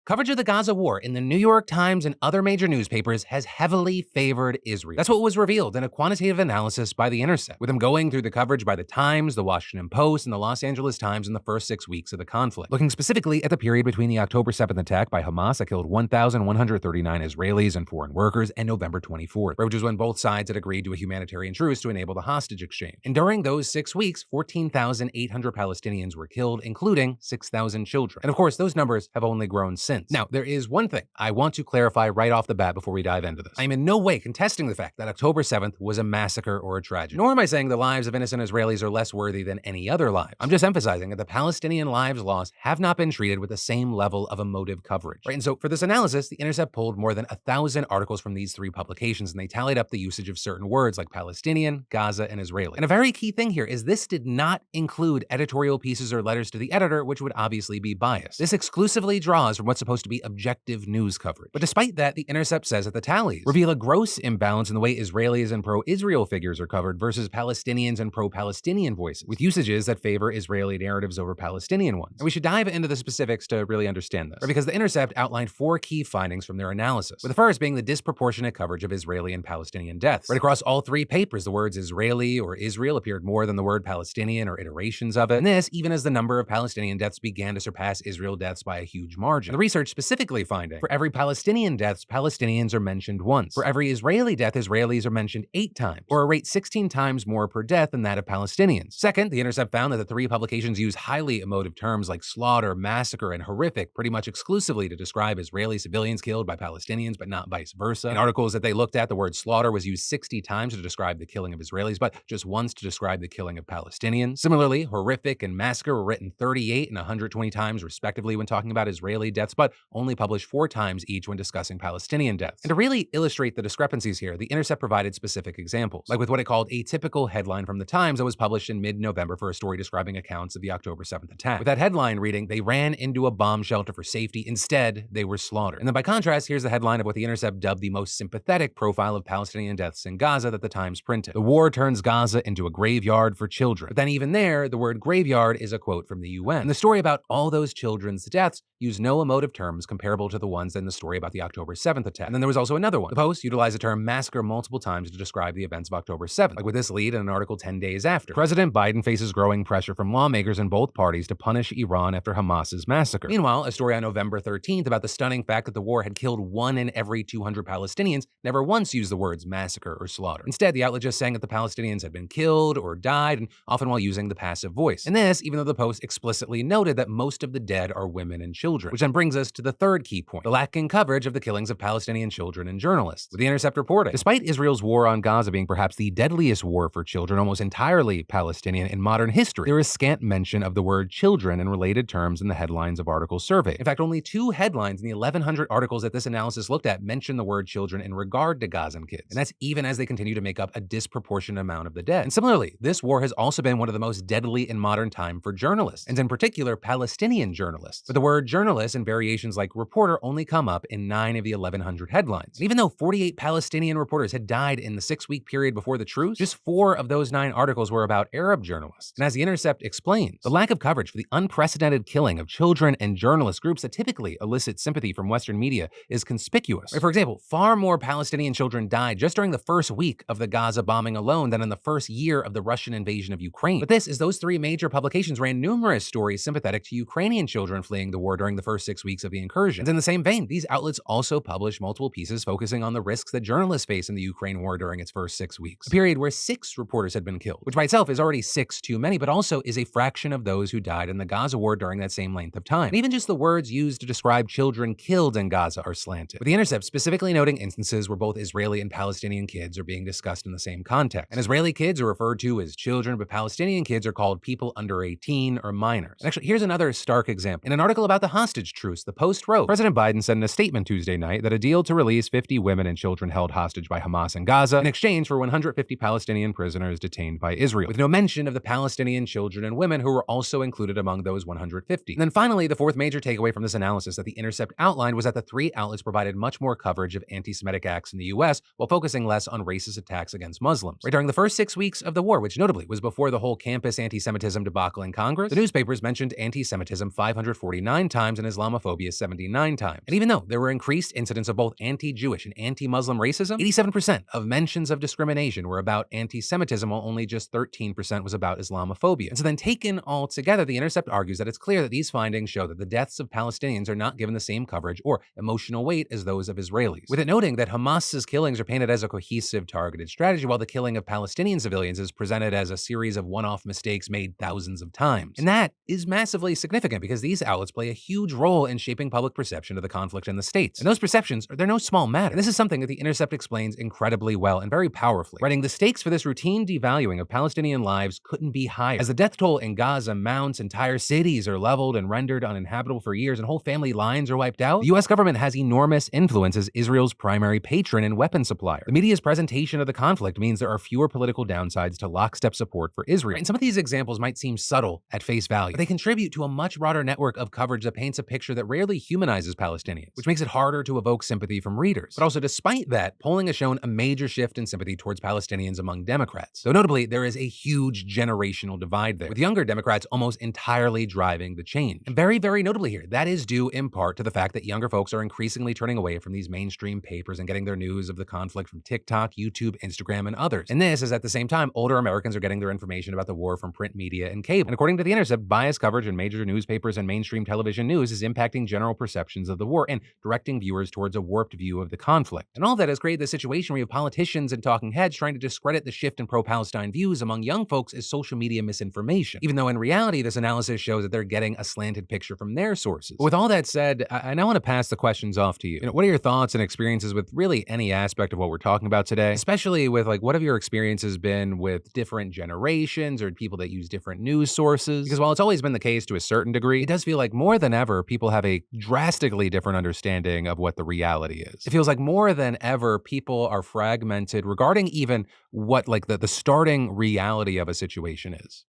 Coverage of the Gaza war in the New York Times and other major newspapers has heavily favored Israel. That's what was revealed in a quantitative analysis by The Intercept, with them going through the coverage by the Times, the Washington Post, and the Los Angeles Times in the first 6 weeks of the conflict, looking specifically at the period between the October 7th attack by Hamas that killed 1,139 Israelis and foreign workers and November 24th, which was when both sides had agreed to a humanitarian truce to enable the hostage exchange. And during those 6 weeks, 14,800 Palestinians were killed, including 6,000 children. And of course, those numbers have only grown since. Now, there is one thing I want to clarify right off the bat before we dive into this. I am in no way contesting the fact that October 7th was a massacre or a tragedy, nor am I saying the lives of innocent Israelis are less worthy than any other lives. I'm just emphasizing that the Palestinian lives lost have not been treated with the same level of emotive coverage. Right? And so for this analysis, The Intercept pulled more than 1,000 articles from these three publications, and they tallied up the usage of certain words like Palestinian, Gaza, and Israeli. And a very key thing here is this did not include editorial pieces or letters to the editor, which would obviously be biased. This exclusively draws from what's supposed to be objective news coverage. But despite that, The Intercept says that the tallies reveal a gross imbalance in the way Israelis and pro-Israel figures are covered versus Palestinians and pro-Palestinian voices, with usages that favor Israeli narratives over Palestinian ones. And we should dive into the specifics to really understand this, because The Intercept outlined 4 key findings from their analysis, with the first being the disproportionate coverage of Israeli and Palestinian deaths. Right across all 3 papers, the words Israeli or Israel appeared more than the word Palestinian or iterations of it, and this even as the number of Palestinian deaths began to surpass Israel deaths by a huge margin. And the research specifically finding, for every Palestinian death, Palestinians are mentioned once. For every Israeli death, Israelis are mentioned 8 times, or a rate 16 times more per death than that of Palestinians. Second, The Intercept found that the 3 publications use highly emotive terms like slaughter, massacre, and horrific pretty much exclusively to describe Israeli civilians killed by Palestinians, but not vice versa. In articles that they looked at, the word slaughter was used 60 times to describe the killing of Israelis, but just once to describe the killing of Palestinians. Similarly, horrific and massacre were written 38 and 120 times respectively when talking about Israeli deaths, but only published 4 times each when discussing Palestinian deaths. And to really illustrate the discrepancies here, The Intercept provided specific examples, like with what it called a typical headline from the Times that was published in mid-November for a story describing accounts of the October 7th attack, with that headline reading, "They ran into a bomb shelter for safety. Instead, they were slaughtered." And then by contrast, here's the headline of what The Intercept dubbed the most sympathetic profile of Palestinian deaths in Gaza that the Times printed. "The war turns Gaza into a graveyard for children." But then even there, the word graveyard is a quote from the UN. And the story about all those children's deaths used no emotive terms comparable to the ones in the story about the October 7th attack. And then there was also another one. The Post utilized the term massacre multiple times to describe the events of October 7th, like with this lead in an article 10 days after. "President Biden faces growing pressure from lawmakers in both parties to punish Iran after Hamas's massacre." Meanwhile, a story on November 13th about the stunning fact that the war had killed 1 in every 200 Palestinians never once used the words massacre or slaughter. Instead, the outlet just saying that the Palestinians had been killed or died, and often while using the passive voice. And this, even though the Post explicitly noted that most of the dead are women and children. Which then brings us to the third key point, the lacking coverage of the killings of Palestinian children and journalists. With The Intercept reporting, despite Israel's war on Gaza being perhaps the deadliest war for children, almost entirely Palestinian in modern history, there is scant mention of the word children and related terms in the headlines of articles surveyed. In fact, only 2 headlines in the 1,100 articles that this analysis looked at mention the word children in regard to Gazan kids. And that's even as they continue to make up a disproportionate amount of the dead. And similarly, this war has also been one of the most deadly in modern time for journalists, and in particular, Palestinian journalists. But the word journalist and variations like reporter only come up in 9 of the 1,100 headlines. And even though 48 Palestinian reporters had died in the 6-week period before the truce, just 4 of those 9 articles were about Arab journalists. And as The Intercept explains, the lack of coverage for the unprecedented killing of children and journalist groups that typically elicit sympathy from Western media is conspicuous. For example, far more Palestinian children died just during the first week of the Gaza bombing alone than in the first year of the Russian invasion of Ukraine. But this is those 3 major publications ran numerous stories sympathetic to Ukrainian children fleeing the war during the first 6 weeks of the incursion. And in the same vein, these outlets also published multiple pieces focusing on the risks that journalists face in the Ukraine war during its first 6 weeks, a period where 6 reporters had been killed, which by itself is already 6 too many, but also is a fraction of those who died in the Gaza war during that same length of time. And even just the words used to describe children killed in Gaza are slanted, with The Intercept specifically noting instances where both Israeli and Palestinian kids are being discussed in the same context. And Israeli kids are referred to as children, but Palestinian kids are called people under 18 or minors. And actually, here's another stark example. In an article about the hostage truce, the Post wrote, "President Biden said in a statement Tuesday night that a deal to release 50 women and children held hostage by Hamas in Gaza in exchange for 150 Palestinian prisoners detained by Israel," with no mention of the Palestinian children and women who were also included among those 150. And then finally, the fourth major takeaway from this analysis that The Intercept outlined was that the 3 outlets provided much more coverage of anti-Semitic acts in the US while focusing less on racist attacks against Muslims. Right during the first 6 weeks of the war, which notably was before the whole campus anti-Semitism debacle in Congress, the newspapers mentioned anti-Semitism 549 times and Islamophobia Islamophobia 79 times. And even though there were increased incidents of both anti-Jewish and anti-Muslim racism, 87% of mentions of discrimination were about anti-Semitism, while only just 13% was about Islamophobia. And so then taken all together, The Intercept argues that it's clear that these findings show that the deaths of Palestinians are not given the same coverage or emotional weight as those of Israelis, with it noting that Hamas's killings are painted as a cohesive, targeted strategy, while the killing of Palestinian civilians is presented as a series of one-off mistakes made thousands of times. And that is massively significant because these outlets play a huge role in shaping public perception of the conflict in the states. And those perceptions, they're no small matter. And this is something that The Intercept explains incredibly well and very powerfully, writing the stakes for this routine devaluing of Palestinian lives couldn't be higher. As the death toll in Gaza mounts, entire cities are leveled and rendered uninhabitable for years, and whole family lines are wiped out, the US government has enormous influence as Israel's primary patron and weapon supplier. The media's presentation of the conflict means there are fewer political downsides to lockstep support for Israel. And some of these examples might seem subtle at face value, but they contribute to a much broader network of coverage that paints a picture that rarely humanizes Palestinians, which makes it harder to evoke sympathy from readers. But also, despite that, polling has shown a major shift in sympathy towards Palestinians among Democrats. Though notably, there is a huge generational divide there, with younger Democrats almost entirely driving the change. And very, very notably here, that is due in part to the fact that younger folks are increasingly turning away from these mainstream papers and getting their news of the conflict from TikTok, YouTube, Instagram, and others. And this is at the same time older Americans are getting their information about the war from print media and cable. And according to The Intercept, biased coverage in major newspapers and mainstream television news is impacting general perceptions of the war and directing viewers towards a warped view of the conflict. And all that has created this situation where you have politicians and talking heads trying to discredit the shift in pro-Palestine views among young folks as social media misinformation, even though in reality this analysis shows that they're getting a slanted picture from their sources. But with all that said, I now want to pass the questions off to you. What are your thoughts and experiences with really any aspect of what we're talking about today? Especially with what have your experiences been with different generations or people that use different news sources? Because while it's always been the case to a certain degree, it does feel like more than ever people have a drastically different understanding of what the reality is. It feels like more than ever people are fragmented regarding even what the starting reality of a situation is.